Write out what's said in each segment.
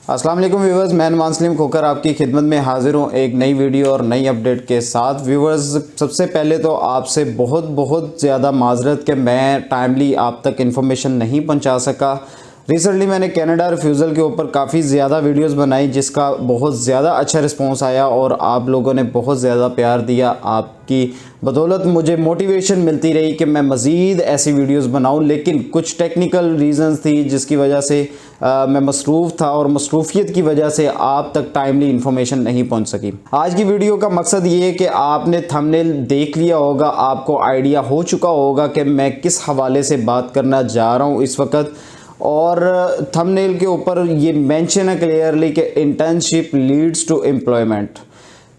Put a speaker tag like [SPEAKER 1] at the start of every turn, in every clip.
[SPEAKER 1] अस्सलाम वालेकुम व्यूवर्स, मैं नुमान सलीम खोकर आपकी खिदमत में हाजिर हूँ एक नई वीडियो और नई अपडेट के साथ। व्यूवर्स, सबसे पहले तो आपसे बहुत ज़्यादा माजरत कि मैं टाइमली आप तक इन्फॉर्मेशन नहीं पहुँचा सका। रिसेंटली मैंने कनाडा रिफ्यूज़ल के ऊपर काफ़ी ज़्यादा वीडियोस बनाई जिसका बहुत ज़्यादा अच्छा रिस्पांस आया और आप लोगों ने बहुत ज़्यादा प्यार दिया। आपकी बदौलत मुझे मोटिवेशन मिलती रही कि मैं मज़ीद ऐसी वीडियोस बनाऊं, लेकिन कुछ टेक्निकल रीजंस थी जिसकी वजह से मैं मसरूफ़ था और मसरूफियत की वजह से आप तक टाइमली इन्फॉर्मेशन नहीं पहुंच सकी। आज की वीडियो का मकसद ये है कि आपने थंबनेल देख लिया होगा, आपको आइडिया हो चुका होगा कि मैं किस हवाले से बात करना जा रहा हूँ इस वक्त। और थंबनेल के ऊपर ये मेंशन है क्लियरली कि इंटर्नशिप लीड्स टू एम्प्लॉयमेंट।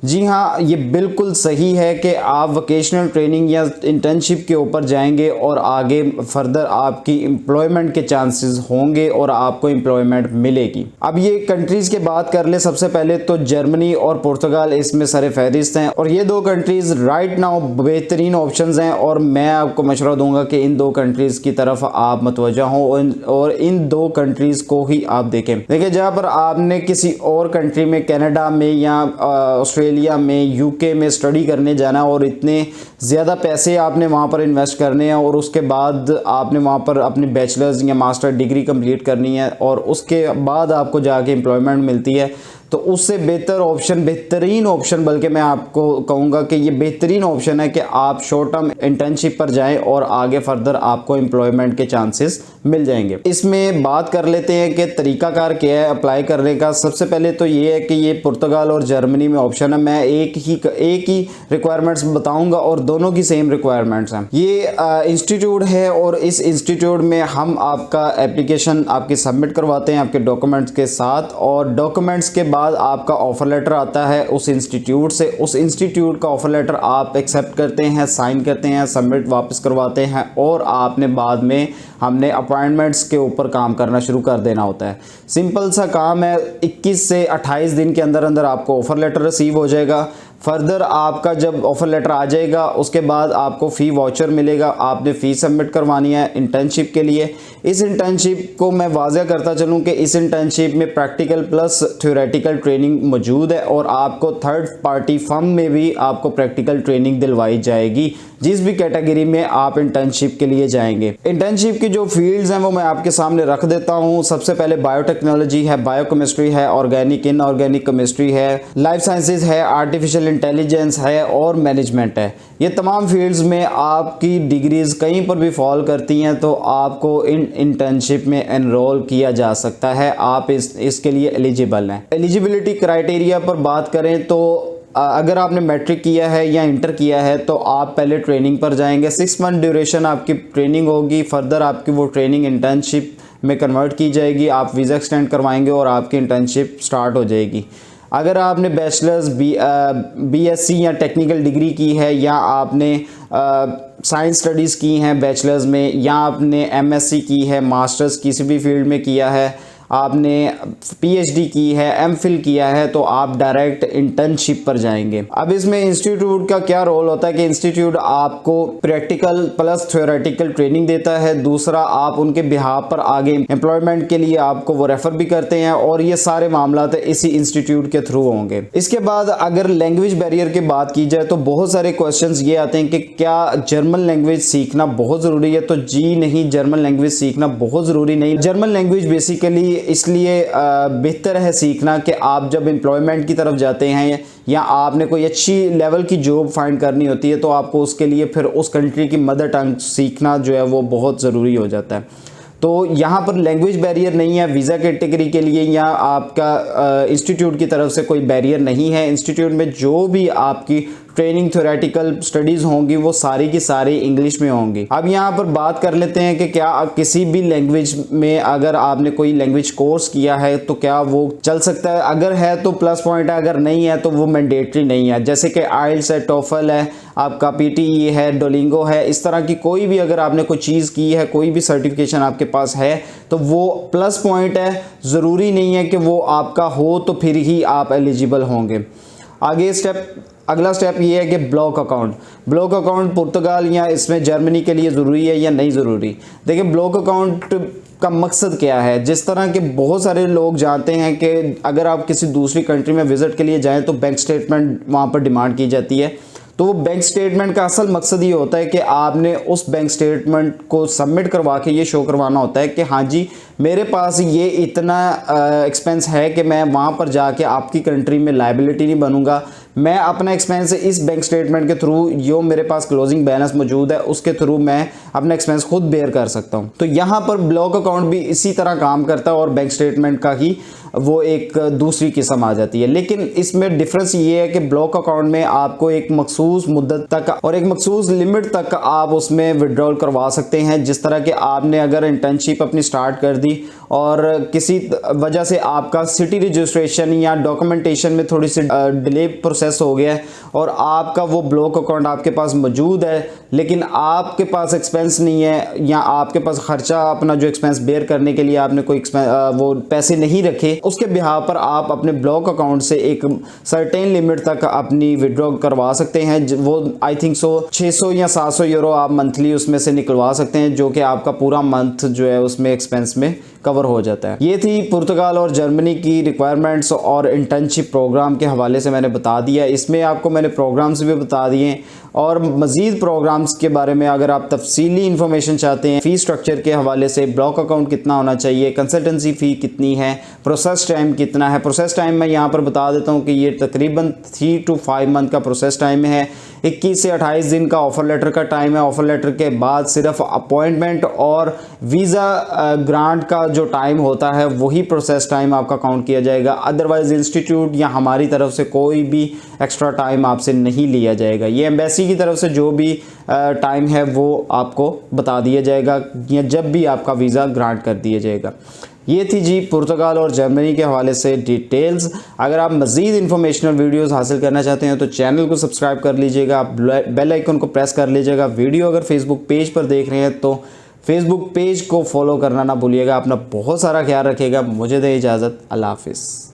[SPEAKER 1] जी हाँ, ये बिल्कुल सही है कि आप वोकेशनल ट्रेनिंग या इंटर्नशिप के ऊपर जाएंगे और आगे फर्दर आपकी एम्प्लॉयमेंट के चांसेस होंगे और आपको एम्प्लॉयमेंट मिलेगी। अब ये कंट्रीज़ की बात कर ले, सबसे पहले तो जर्मनी और पुर्तगाल इसमें सर फहरिस्त हैं और ये दो कंट्रीज़ राइट नाउ बेहतरीन ऑप्शंस हैं और मैं आपको मशवरा दूंगा कि इन दो कंट्रीज़ की तरफ आप मतवजा हों और इन दो कंट्रीज़ को ही आप देखें। देखिए, जहाँ पर आपने किसी और कंट्री में कनाडा में या ऑस्ट्रेलिया में, यूके में स्टडी करने जाना और इतने ज़्यादा पैसे आपने वहाँ पर इन्वेस्ट करने हैं और उसके बाद आपने वहाँ पर अपनी बैचलर्स या मास्टर डिग्री कंप्लीट करनी है और उसके बाद आपको जाके एम्प्लॉयमेंट मिलती है, तो उससे बेहतर ऑप्शन, बेहतरीन ऑप्शन, बल्कि मैं आपको कहूँगा कि ये बेहतरीन ऑप्शन है कि आप शॉर्ट टर्म इंटर्नशिप पर जाएं और आगे फर्दर आपको एम्प्लॉयमेंट के चांसेस मिल जाएंगे। इसमें बात कर लेते हैं कि तरीकाकार क्या है अप्लाई करने का। सबसे पहले तो ये है कि ये पुर्तगाल और जर्मनी में ऑप्शन है। मैं एक ही रिक्वायरमेंट्स बताऊंगा और दोनों की सेम रिक्वायरमेंट्स हैं। ये इंस्टीट्यूट है और इस इंस्टीट्यूट में हम आपका एप्लीकेशन आपकी सबमिट करवाते हैं आपके डॉक्यूमेंट्स के साथ और डॉक्यूमेंट्स के बाद आपका ऑफर लेटर आता है उस इंस्टीट्यूट से। उस इंस्टीट्यूट का ऑफर लेटर आप एक्सेप्ट करते हैं, साइन करते हैं, सबमिट वापस करवाते हैं और आपने बाद में हमने अपॉइंटमेंट्स के ऊपर काम करना शुरू कर देना होता है। सिंपल सा काम है, 21 से 28 दिन के अंदर अंदर आपको ऑफर लेटर रिसीव हो जाएगा। फर्दर आपका जब ऑफर लेटर आ जाएगा उसके बाद आपको फ़ी वाउचर मिलेगा, आपने फ़ी सबमिट करवानी है इंटर्नशिप के लिए। इस इंटर्नशिप को मैं वाज़ह करता चलूँ कि इस इंटर्नशिप में प्रैक्टिकल प्लस थ्योरेटिकल ट्रेनिंग मौजूद है और आपको थर्ड पार्टी फर्म में भी आपको प्रैक्टिकल ट्रेनिंग दिलवाई जाएगी जिस भी कैटेगरी में आप इंटर्नशिप के लिए जाएंगे। इंटर्नशिप की जो फील्ड्स हैं वो मैं आपके सामने रख देता हूँ। सबसे पहले बायोटेक्नोलॉजी है, बायोकेमिस्ट्री है, ऑर्गेनिक इनऑर्गेनिक केमिस्ट्री है, लाइफ साइंसेज है, आर्टिफिशियल इंटेलिजेंस है और मैनेजमेंट है। ये तमाम फील्ड्स में आपकी डिग्रीज़ कहीं पर भी फॉल करती हैं तो आपको इन इंटर्नशिप में एनरोल किया जा सकता है। आप इसके लिए एलिजिबल हैं। एलिजिबिलिटी क्राइटेरिया पर बात करें तो अगर आपने मैट्रिक किया है या इंटर किया है तो आप पहले ट्रेनिंग पर जाएंगे। 6 मंथ ड्यूरेशन आपकी ट्रेनिंग होगी। फर्दर आपकी वो ट्रेनिंग इंटर्नशिप में कन्वर्ट की जाएगी, आप वीज़ा एक्सटेंड करवाएंगे और आपकी इंटर्नशिप स्टार्ट हो जाएगी। अगर आपने बैचलर्स बीएससी या टेक्निकल डिग्री की है या आपने साइंस स्टडीज़ की हैं बैचलर्स में या आपने एमएससी की है, मास्टर्स किसी भी फील्ड में किया है, आपने पीएचडी की है, एमफिल किया है, तो आप डायरेक्ट इंटर्नशिप पर जाएंगे। अब इसमें इंस्टीट्यूट का क्या रोल होता है कि इंस्टीट्यूट आपको प्रैक्टिकल प्लस थ्योरेटिकल ट्रेनिंग देता है। दूसरा, आप उनके बिहाफ पर आगे एम्प्लॉयमेंट के लिए आपको वो रेफर भी करते हैं और ये सारे मामला इसी इंस्टीट्यूट के थ्रू होंगे। इसके बाद अगर लैंग्वेज बैरियर की बात की जाए तो बहुत सारे क्वेश्चंस ये आते हैं कि क्या जर्मन लैंग्वेज सीखना बहुत ज़रूरी है? तो जी नहीं, जर्मन लैंग्वेज सीखना बहुत ज़रूरी नहीं। जर्मन लैंग्वेज बेसिकली इसलिए बेहतर है सीखना कि आप जब एम्प्लॉयमेंट की तरफ जाते हैं या आपने कोई अच्छी लेवल की जॉब फाइंड करनी होती है तो आपको उसके लिए फिर उस कंट्री की मदर टंग सीखना जो है वो बहुत ज़रूरी हो जाता है। तो यहाँ पर लैंग्वेज बैरियर नहीं है वीज़ा कैटेगरी के लिए या आपका इंस्टीट्यूट की तरफ से कोई बैरियर नहीं है। इंस्टीट्यूट में जो भी आपकी ट्रेनिंग थ्योरेटिकल स्टडीज़ होंगी वो सारी की सारी इंग्लिश में होंगी। अब यहाँ पर बात कर लेते हैं कि क्या किसी भी लैंग्वेज में अगर आपने कोई लैंग्वेज कोर्स किया है तो क्या वो चल सकता है? अगर है तो प्लस पॉइंट है, अगर नहीं है तो वो मैंडेटरी नहीं है। जैसे कि आइल्स है, टोफल है, आपका पीटीई है, डोलिंगो है, इस तरह की कोई भी अगर आपने कोई चीज़ की है, कोई भी सर्टिफिकेशन आपके पास है तो वो प्लस पॉइंट है। ज़रूरी नहीं है कि वो आपका हो तो फिर ही आप एलिजिबल होंगे। अगला स्टेप ये है कि ब्लॉक अकाउंट पुर्तगाल या इसमें जर्मनी के लिए ज़रूरी है या नहीं ज़रूरी। देखिए, ब्लॉक अकाउंट का मकसद क्या है। जिस तरह के बहुत सारे लोग जानते हैं कि अगर आप किसी दूसरी कंट्री में विज़िट के लिए जाएं तो बैंक स्टेटमेंट वहाँ पर डिमांड की जाती है। तो वो बैंक स्टेटमेंट का असल मकसद ये होता है कि आपने उस बैंक स्टेटमेंट को सबमिट करवा के ये शो करवाना होता है कि हाँ जी मेरे पास ये इतना एक्सपेंस है कि मैं वहाँ पर जाके आपकी कंट्री में लायबिलिटी नहीं बनूंगा, मैं अपना एक्सपेंस इस बैंक स्टेटमेंट के थ्रू जो मेरे पास क्लोजिंग बैलेंस मौजूद है उसके थ्रू मैं अपना एक्सपेंस खुद बेयर कर सकता हूँ। तो यहाँ पर ब्लॉक अकाउंट भी इसी तरह काम करता है और बैंक स्टेटमेंट का ही वो एक दूसरी किस्म आ जाती है। लेकिन इसमें डिफरेंस ये है कि ब्लॉक अकाउंट में आपको एक मखसूस मुद्दत तक और एक मखसूस लिमिट तक आप उसमें विड्रॉल करवा सकते हैं। जिस तरह के आपने अगर इंटर्नशिप अपनी स्टार्ट कर दी और किसी वजह से आपका सिटी रजिस्ट्रेशन या डॉक्यूमेंटेशन में थोड़ी सी डिले प्रोसेस हो गया है और आपका वो ब्लॉक अकाउंट आपके पास मौजूद है लेकिन आपके पास एक्सपेंस नहीं है या आपके पास खर्चा अपना जो एक्सपेंस बेयर करने के लिए आपने कोई वो पैसे नहीं रखे, उसके बिहाव पर आप अपने ब्लॉक अकाउंट से एक सर्टेन लिमिट तक अपनी विड्रॉ करवा सकते हैं। वो आई थिंक सो 600 या 700 यूरो आप मंथली उसमें से निकलवा सकते हैं जो कि आपका पूरा मंथ जो है उसमें एक्सपेंस में कवर हो जाता है। ये थी पुर्तगाल और जर्मनी की रिक्वायरमेंट्स और इंटर्नशिप प्रोग्राम के हवाले से मैंने बता दिया। इसमें आपको मैंने प्रोग्राम्स भी बता दिए और मज़ीद प्रोग्राम्स के बारे में अगर आप तफसीली इन्फॉर्मेशन चाहते हैं, फ़ी स्ट्रक्चर के हवाले से ब्लॉक अकाउंट कितना होना चाहिए, कंसल्टेंसी फ़ी कितनी है, प्रोसेस टाइम कितना है। प्रोसेस टाइम मैं यहाँ पर बता देता हूँ कि ये तकरीबन 3 to 5 मंथ का प्रोसेस टाइम है। 21 से 28 दिन का ऑफ़र लेटर का टाइम है। ऑफ़र लेटर के बाद सिर्फ अपॉइंटमेंट और वीज़ा ग्रांट का जो टाइम होता है वही प्रोसेस टाइम आपका काउंट किया जाएगा। अदरवाइज़ इंस्टीट्यूट या हमारी तरफ से कोई भी एक्स्ट्रा टाइम आपसे नहीं लिया जाएगा। ये एम्बेसी की तरफ से जो भी टाइम है वो आपको बता दिया जाएगा या जब भी आपका वीज़ा ग्रांट कर दिया जाएगा। ये थी जी पुर्तगाल और जर्मनी के हवाले से डिटेल्स। अगर आप मज़ीद इन्फॉर्मेशनल वीडियोस हासिल करना चाहते हैं तो चैनल को सब्सक्राइब कर लीजिएगा, आप बेल आइकन को प्रेस कर लीजिएगा। वीडियो अगर फेसबुक पेज पर देख रहे हैं तो फेसबुक पेज को फॉलो करना ना भूलिएगा। अपना बहुत सारा ख्याल रखिएगा। मुझे दे इजाज़त। अल्लाह हाफिज़।